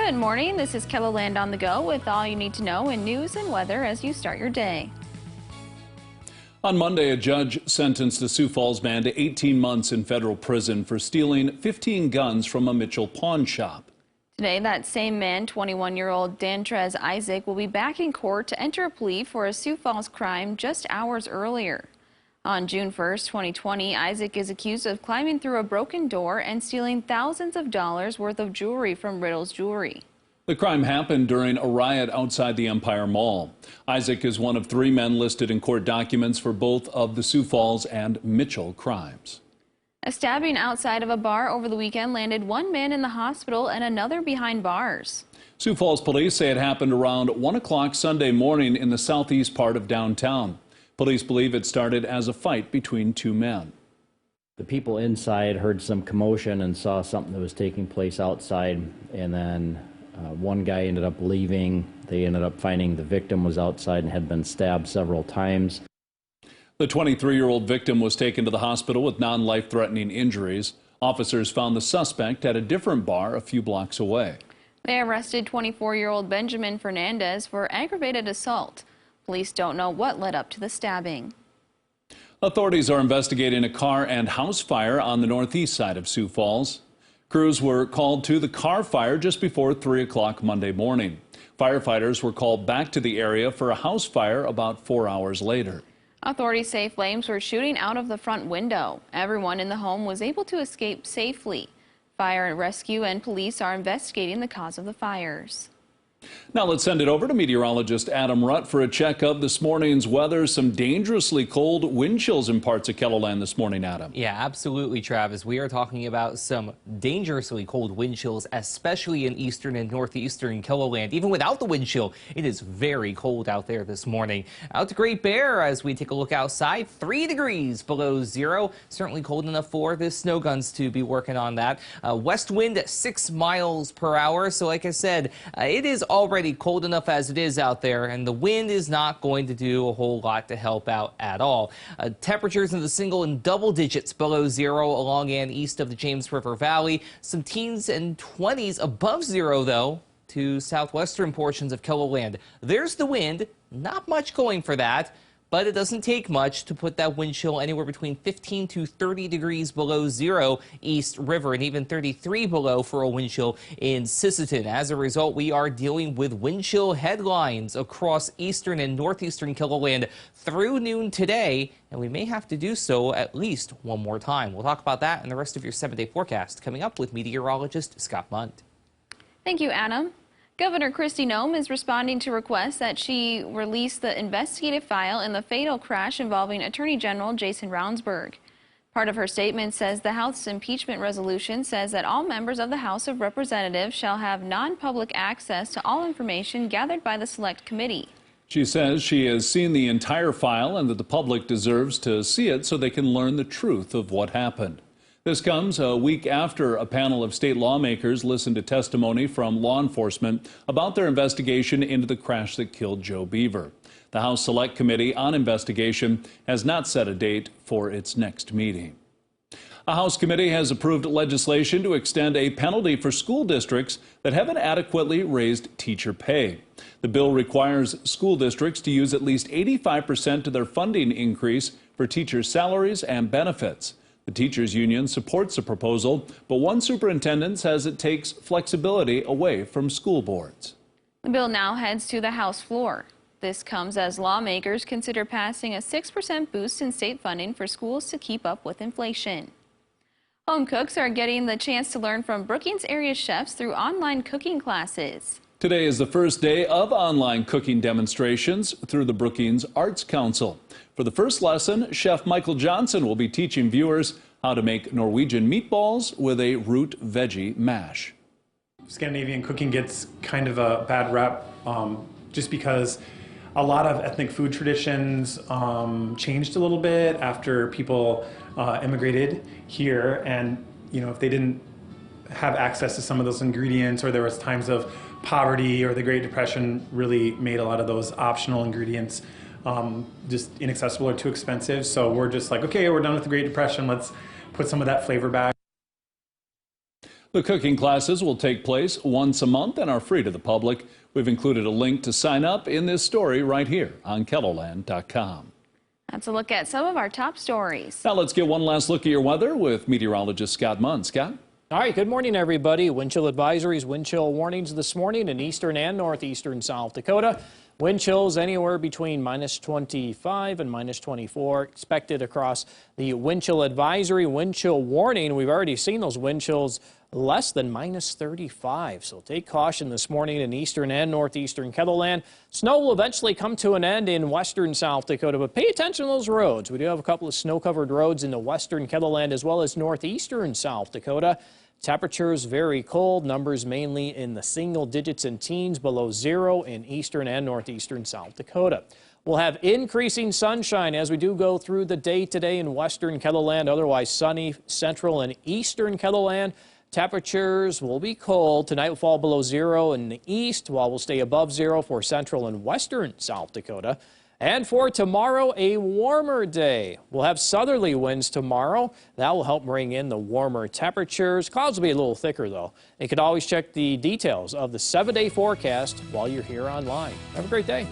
Good morning. This is KELOLAND on the go with all you need to know in news and weather as you start your day. On Monday, a judge sentenced a Sioux Falls man to 18 months in federal prison for stealing 15 guns from a Mitchell pawn shop. Today, that same man, 21-year-old Dantrez Isaac, will be back in court to enter a plea for a Sioux Falls crime just hours earlier. On June 1st, 2020, Isaac is accused of climbing through a broken door and stealing thousands of dollars worth of jewelry from Riddle's Jewelry. The crime happened during a riot outside the Empire Mall. Isaac is one of 3 men listed in court documents for both of the Sioux Falls and Mitchell crimes. A stabbing outside of a bar over the weekend landed 1 man in the hospital and another behind bars. Sioux Falls police say it happened around 1 o'clock Sunday morning in the southeast part of downtown. Police believe it started as a fight between 2 men. The people inside heard some commotion and saw something that was taking place outside, and then one guy ended up leaving. They ended up finding the victim was outside and had been stabbed several times. The 23-year-old victim was taken to the hospital with non-life-threatening injuries. Officers found the suspect at a different bar a few blocks away. They arrested 24-year-old Benjamin Fernandez for aggravated assault. Police don't know what led up to the stabbing. Authorities are investigating a car and house fire on the northeast side of Sioux Falls. Crews were called to the car fire just before 3 o'clock Monday morning. Firefighters were called back to the area for a house fire about 4 hours later. Authorities say flames were shooting out of the front window. Everyone in the home was able to escape safely. Fire and rescue and police are investigating the cause of the fires. Now let's send it over to meteorologist Adam Rutt for a check of this morning's weather. Some dangerously cold wind chills in parts of KELOLAND this morning, Adam. Yeah, absolutely, Travis. We are talking about some dangerously cold wind chills, especially in eastern and northeastern KELOLAND. Even without the wind chill, it is very cold out there this morning. Out to Great Bear as we take a look outside, 3 degrees below zero. Certainly cold enough for the snow guns to be working on that. West wind at 6 miles per hour. So like I said, it is already cold enough as it is out there, and the wind is not going to do a whole lot to help out at all. Temperatures in the single and double digits below zero along and east of the James River Valley. Some teens and 20s above zero, though, to southwestern portions of KELOLAND. There's the wind, not much going for that. But it doesn't take much to put that wind chill anywhere between 15 to 30 degrees below zero East River, and even 33 below for a wind chill in Sisseton. As a result, we are dealing with wind chill headlines across eastern and northeastern KELOLAND through noon today, and we may have to do so at least one more time. We'll talk about that and the rest of your 7-day forecast coming up with meteorologist Scott Munt. Thank you, Adam. Governor Kristi Noem is responding to requests that she release the investigative file in the fatal crash involving Attorney General Jason Ravnsborg. Part of her statement says the House's impeachment resolution says that all members of the House of Representatives shall have non-public access to all information gathered by the Select Committee. She says she has seen the entire file and that the public deserves to see it so they can learn the truth of what happened. This comes a week after a panel of state lawmakers listened to testimony from law enforcement about their investigation into the crash that killed Joe Beaver. The House Select Committee on Investigation has not set a date for its next meeting. A House committee has approved legislation to extend a penalty for school districts that haven't adequately raised teacher pay. The bill requires school districts to use at least 85% of their funding increase for teachers' salaries and benefits. The teachers' union supports the proposal, but one superintendent says it takes flexibility away from school boards. The bill now heads to the House floor. This comes as lawmakers consider passing a 6% boost in state funding for schools to keep up with inflation. Home cooks are getting the chance to learn from Brookings area chefs through online cooking classes. Today is the first day of online cooking demonstrations through the Brookings Arts Council. For the first lesson, Chef Michael Johnson will be teaching viewers how to make Norwegian meatballs with a root veggie mash. Scandinavian cooking gets kind of a bad rep just because a lot of ethnic food traditions changed a little bit after people immigrated here, and if they didn't have access to some of those ingredients, or there was times of poverty or the Great Depression really made a lot of those optional ingredients just inaccessible or too expensive. So we're just like, okay, we're done with the Great Depression, let's put some of that flavor back. The cooking classes will take place once a month and are free to the public. We've included a link to sign up in this story right here on KELOLAND.com. That's a look at some of our top stories. Now let's get one last look at your weather with meteorologist Scott Munn. Scott? All right, good morning, everybody. Wind chill advisories, wind chill warnings this morning in eastern and northeastern South Dakota. Wind chills anywhere between -25 and -24 expected across the wind chill advisory, wind chill warning. We've already seen those wind chills less than -35. So take caution this morning in eastern and northeastern KELOLAND. Snow will eventually come to an end in western South Dakota, but pay attention to those roads. We do have a couple of snow-covered roads in the western KELOLAND as well as northeastern South Dakota. Temperatures very cold, numbers mainly in the single digits and teens below zero in eastern and northeastern South Dakota. We'll have increasing sunshine as we do go through the day today in western KELOLAND, otherwise sunny central and eastern KELOLAND. Temperatures will be cold. Tonight will fall below zero in the east, while we'll stay above zero for central and western South Dakota. And for tomorrow, a warmer day. We'll have southerly winds tomorrow. That will help bring in the warmer temperatures. Clouds will be a little thicker, though. You can always check the details of the 7-day forecast while you're here online. Have a great day.